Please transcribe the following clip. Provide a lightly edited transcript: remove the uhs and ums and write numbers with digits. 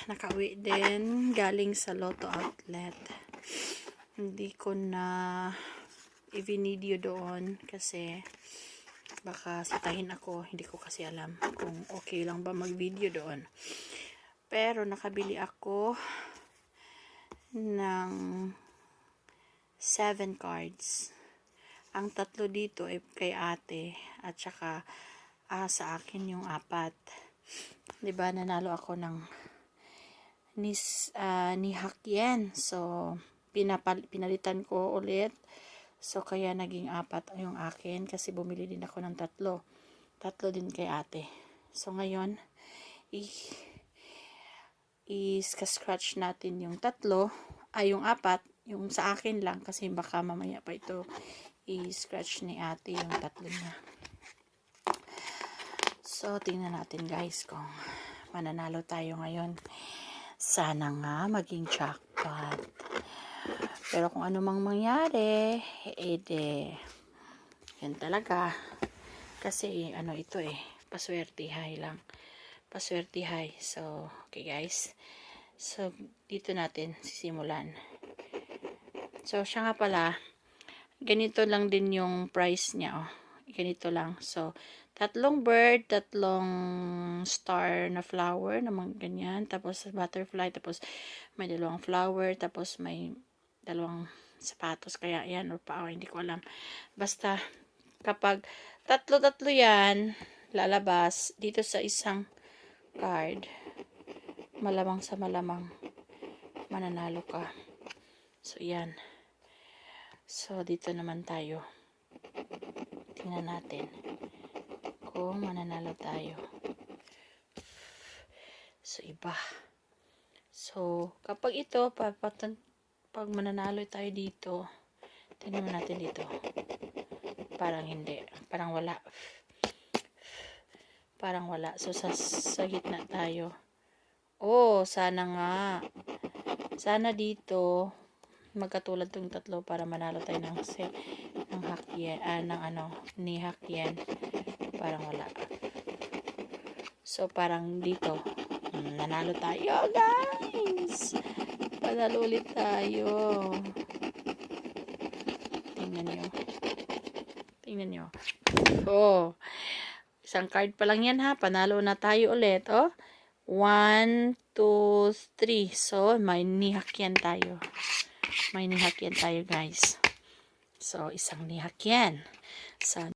nakauwi din galing sa Lotto Outlet. Hindi ko na i-video doon kasi baka sitahin ako. Hindi ko kasi alam kung okay lang ba mag-video doon. Pero nakabili ako ng 7 cards. Ang 3 dito ay kay ate at saka sa akin yung 4. 'Di ba nanalo ako ng ni Hakyen. So pinalitan ko ulit. So kaya naging 4 yung akin kasi bumili din ako ng 3. 3 din kay ate. So ngayon i-scratch natin yung 3, yung 4, yung sa akin lang kasi baka mamaya pa ito i-scratch ni ate yung 3 niya. So tingnan natin guys kung mananalo tayo ngayon. Sana nga maging jackpot. Pero kung ano mang mangyari, yan talaga. Kasi ito paswertihay lang. Paswertihay. So, okay guys. So, dito natin sisimulan. So, siya nga pala, ganito lang din yung price niya, oh. Ganito lang. So, 3 bird, 3 star na flower, naman ganyan. Tapos, butterfly. Tapos, may 2 flower. Tapos, may 2 sapatos. Kaya, yan, or pa, hindi ko alam. Basta, kapag 3 yan, lalabas dito sa isang card, malamang sa malamang mananalo ka. So, yan. So, dito naman tayo. Tingnan natin kung mananalo tayo. So, iba. So, kapag ito, pag mananalo tayo dito, tingnan natin dito. Parang hindi. Parang wala. Parang wala. So, sa gitna tayo. Oh, sana nga. Sana dito, magkatulad tong 3 para manalo tayo ng Hakyen, ni Hakyen. Parang wala. So, parang dito, nanalo tayo, guys! Panalo ulit tayo. Tingnan nyo. Oh, isang card pa lang yan ha. Panalo na tayo ulit. Oh, 1, 2, 3. So, may ni Hakyen tayo. May ni Hakyen tayo, guys. So, isang ni Hakyen. So,